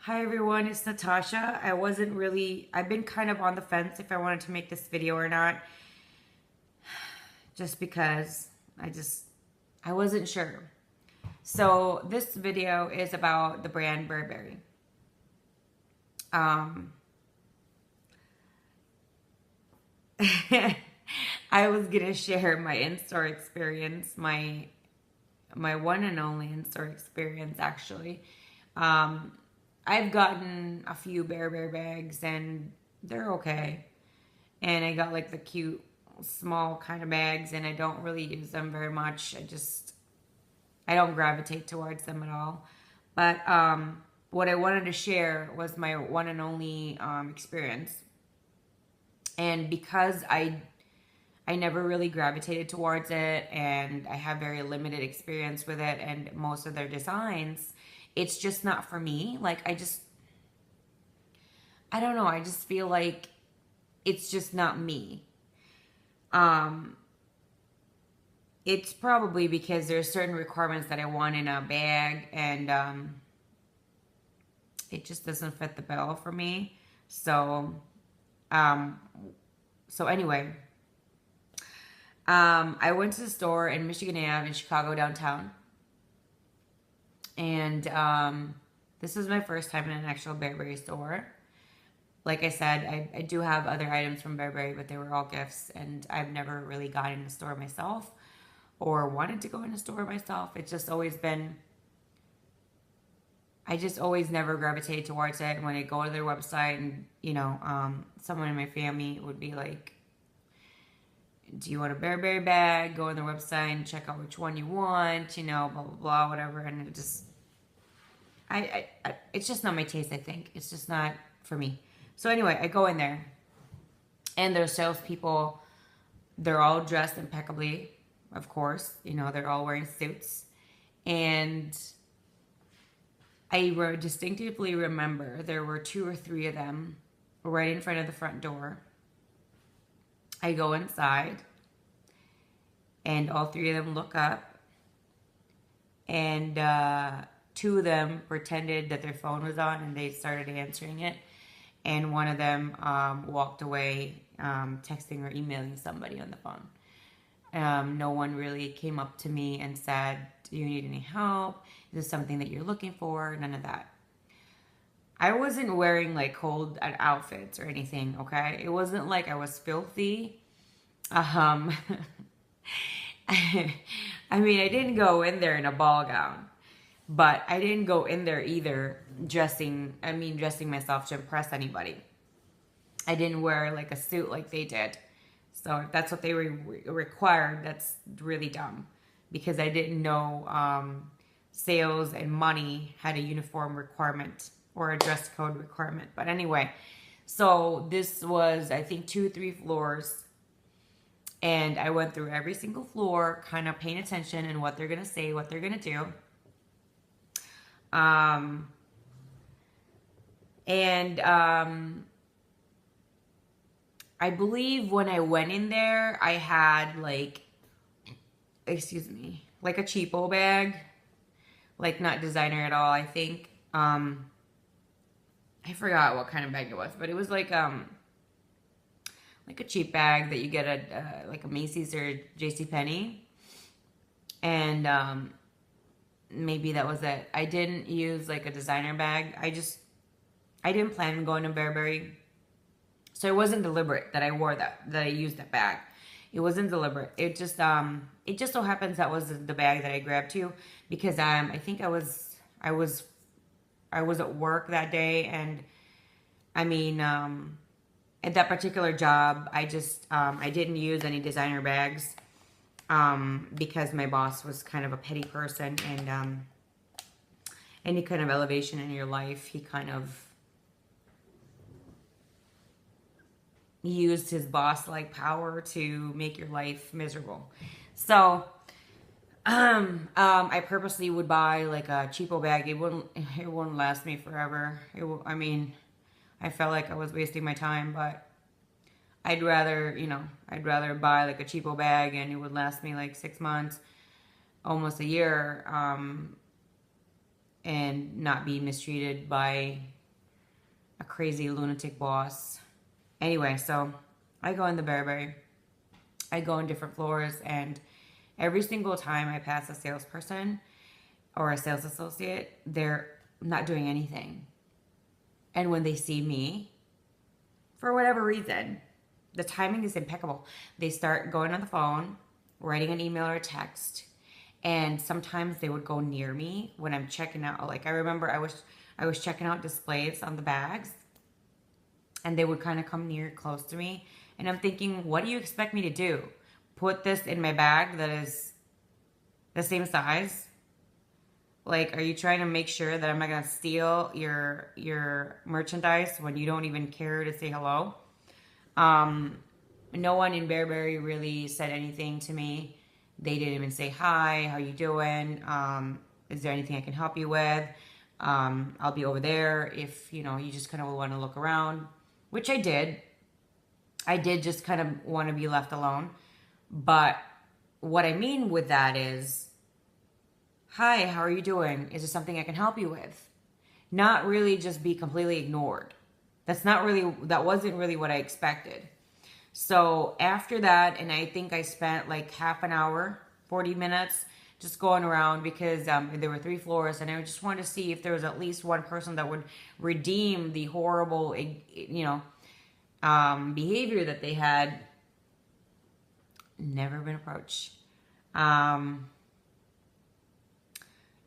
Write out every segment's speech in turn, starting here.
Hi everyone, it's Natasha. I've been kind of on the fence if I wanted to make this video or not, just because I wasn't sure. So this video is about the brand Burberry. Um, I was gonna share my in-store experience, my one and only in-store experience actually. Um, I've gotten a few Burberry bags and they're okay. And I got like the cute small kind of bags and I don't really use them very much. I don't gravitate towards them at all. But what I wanted to share was my one and only experience. And because I never really gravitated towards it and I have very limited experience with it and most of their designs, it's just not for me. I don't know, I just feel like it's just not me. Um, it's probably because there's certain requirements that I want in a bag, and it just doesn't fit the bill for me. So, um, so anyway, I went to the store in Michigan Ave in Chicago downtown, and this was my first time in an actual Burberry store. Like I said, I do have other items from Burberry, but they were all gifts, and I've never really gone in a store myself or wanted to go in a store myself. It's just always been, I just always never gravitated towards it. And when I go to their website and, someone in my family would be like, do you want a Burberry bag? Go on their website and check out which one you want, blah, blah, blah, whatever. And it just, it's just not my taste, I think. It's just not for me. So anyway, I go in there and their salespeople, they're all dressed impeccably, of course. They're all wearing suits. And I distinctively remember there were two or three of them right in front of the front door. I go inside and all three of them look up, and two of them pretended that their phone was on and they started answering it, and one of them walked away texting or emailing somebody on the phone. No one really came up to me and said, do you need any help? Is this something that you're looking for? None of that. I wasn't wearing like cold outfits or anything, okay? It wasn't like I was filthy. Um, I mean, I didn't go in there in a ball gown, but I didn't go in there either dressing myself to impress anybody. I didn't wear like a suit like they did. So if that's what they required, that's really dumb, because I didn't know sales and money had a uniform requirement or a dress code requirement. But anyway, so this was, I think, 2, 3 floors. And I went through every single floor, kind of paying attention and what they're going to say, what they're going to do. I believe when I went in there, I had like a cheapo bag, like not designer at all, I think. I forgot what kind of bag it was, but it was like a cheap bag that you get at like a Macy's or JCPenney. And maybe that was it. I didn't use like a designer bag. I didn't plan on going to Burberry. So it wasn't deliberate that I used that bag. It wasn't deliberate. It just so happens that was the bag that I grabbed too, because I think I was at work that day, and I mean, at that particular job, I didn't use any designer bags, because my boss was kind of a petty person, and any kind of elevation in your life, he kind of used his boss-like power to make your life miserable. So, I purposely would buy like a cheapo bag. It wouldn't last me forever. I felt like I was wasting my time, but I'd rather buy like a cheapo bag and it would last me like 6 months, almost a year, and not be mistreated by a crazy lunatic boss. Anyway, so I go in the Burberry. I go in different floors, and every single time I pass a salesperson or a sales associate, they're not doing anything. And when they see me, for whatever reason, the timing is impeccable. They start going on the phone, writing an email or a text, and sometimes they would go near me when I'm checking out. Like, I remember I was checking out displays on the bags, and they would kind of come near close to me, and I'm thinking, what do you expect me to do? Put this in my bag that is the same size? Like, are you trying to make sure that I'm not gonna steal your merchandise when you don't even care to say hello? No one in Bearberry really said anything to me. They didn't even say hi, how you doing? Is there anything I can help you with? I'll be over there if, you just kind of want to look around, which I did. I did just kind of want to be left alone. But what I mean with that is, hi, how are you doing? Is there something I can help you with? Not really just be completely ignored. That wasn't really what I expected. So after that, and I think I spent like half an hour, 40 minutes, just going around because there were 3 floors, and I just wanted to see if there was at least one person that would redeem the horrible, behavior that they had. Never been approached. And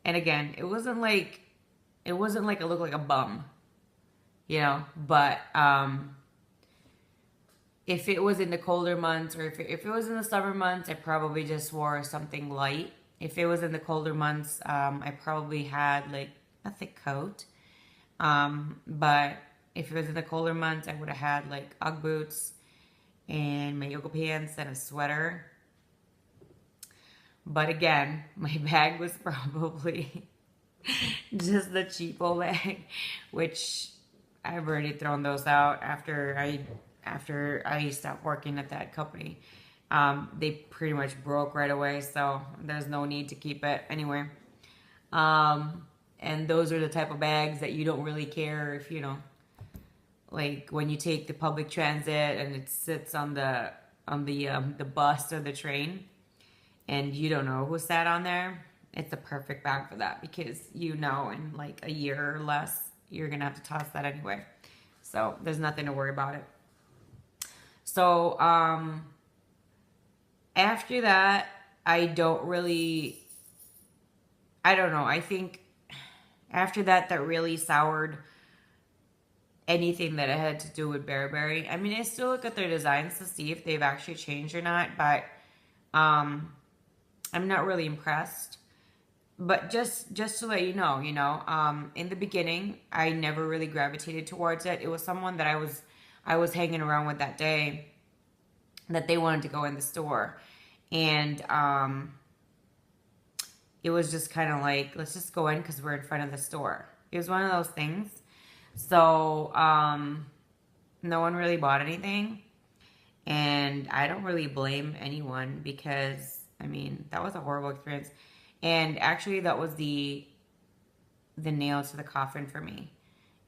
again, it wasn't like I looked like a bum, but if it was in the colder months, or if it was in the summer months, I probably just wore something light. If it was in the colder months, I probably had like a thick coat. But if it was in the colder months, I would have had like Ugg boots and my yoga pants and a sweater. But again, my bag was probably just the cheapo bag, which I've already thrown those out after I stopped working at that company. They pretty much broke right away, so there's no need to keep it anyway. And those are the type of bags that you don't really care if, like when you take the public transit and it sits on the bus or the train, and you don't know who sat on there. It's a perfect bag for that, because in like a year or less, you're gonna have to toss that anyway. So there's nothing to worry about it. So after that, I don't know. I think after that really soured anything that had to do with Bearberry. I mean, I still look at their designs to see if they've actually changed or not, but I'm not really impressed. But just to let you know, in the beginning, I never really gravitated towards it. It was someone that I was hanging around with that day that they wanted to go in the store. And it was just kind of like, let's just go in because we're in front of the store. It was one of those things. So no one really bought anything. And I don't really blame anyone, because, I mean, that was a horrible experience. And actually, that was the nail to the coffin for me.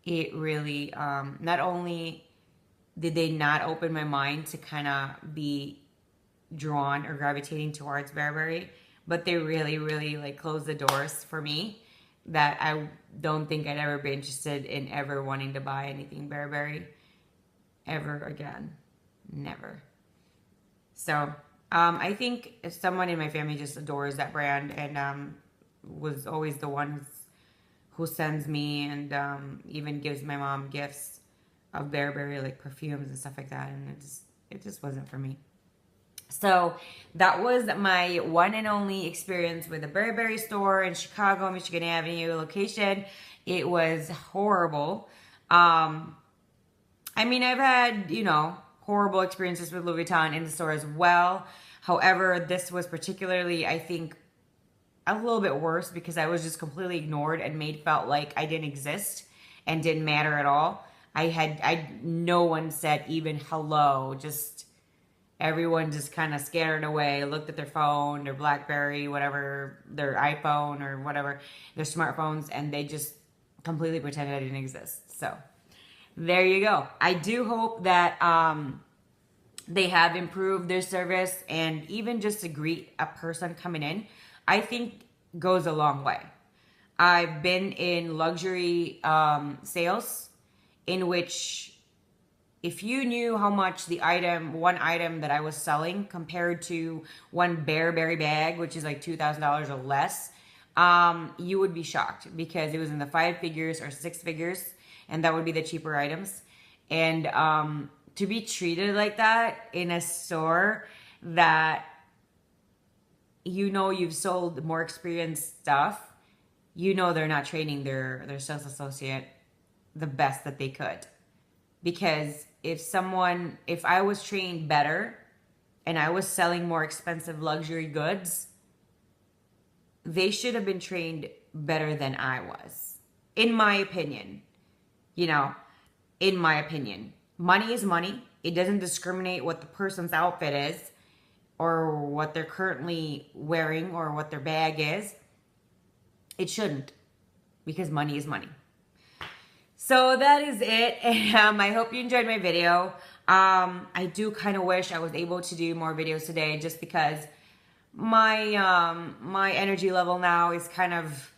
It really, not only did they not open my mind to kind of be drawn or gravitating towards Bearberry, but they really, really like closed the doors for me, that I don't think I'd ever be interested in ever wanting to buy anything Bearberry ever again. Never. So I think if someone in my family just adores that brand, and was always the one who sends me and even gives my mom gifts of Bearberry, like perfumes and stuff like that, and it just wasn't for me. So that was my one and only experience with the Bearberry store in Chicago, Michigan Avenue location. It was horrible. I mean, I've had, horrible experiences with Louis Vuitton in the store as well. However, this was particularly, I think, a little bit worse, because I was just completely ignored and felt like I didn't exist and didn't matter at all. No one said even hello, just everyone just kind of scattered away, looked at their phone, their BlackBerry, whatever, their iPhone or whatever, their smartphones, and they just completely pretended I didn't exist. So there you go. I do hope that they have improved their service, and even just to greet a person coming in, I think goes a long way. I've been in luxury sales in which if you knew how much one item that I was selling compared to one Bearberry bag, which is like $2,000 or less, you would be shocked because it was in the 5 figures or 6 figures, and that would be the cheaper items. And to be treated like that in a store that you've sold more experienced stuff, they're not training their sales associate the best that they could. Because if I was trained better and I was selling more expensive luxury goods, they should have been trained better than I was. In my opinion. In my opinion. Money is money. It doesn't discriminate what the person's outfit is or what they're currently wearing or what their bag is. It shouldn't, because money is money. So that is it. I hope you enjoyed my video. I do kind of wish I was able to do more videos today, just because my energy level now is kind of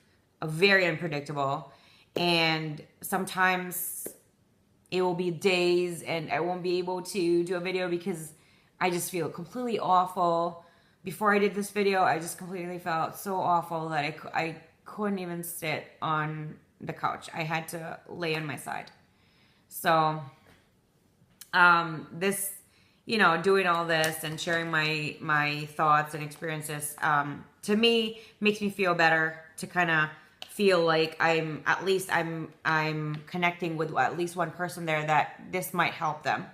very unpredictable, and sometimes it will be days and I won't be able to do a video because I just feel completely awful. Before I did this video, I just completely felt so awful that I couldn't even sit on the couch. I had to lay on my side. So this, doing all this and sharing my thoughts and experiences, to me makes me feel better, to kind of feel like I'm connecting with at least one person there that this might help them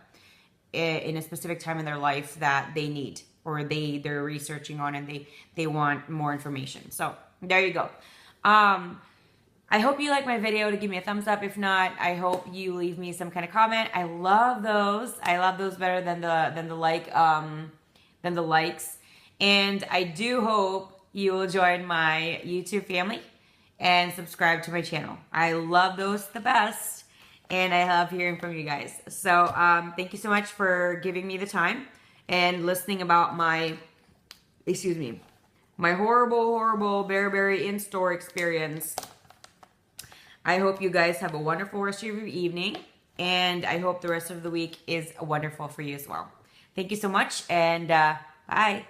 in a specific time in their life that they need, or they're researching on, and they want more information. So there you go. I hope you like my video. To give me a thumbs up. If not, I hope you leave me some kind of comment. I love those. I love those better than the likes. And I do hope you will join my YouTube family and subscribe to my channel. I love those the best, and I love hearing from you guys. So thank you so much for giving me the time and listening about my horrible Bearberry in-store experience. I hope you guys have a wonderful rest of your evening, and I hope the rest of the week is wonderful for you as well. Thank you so much, and bye.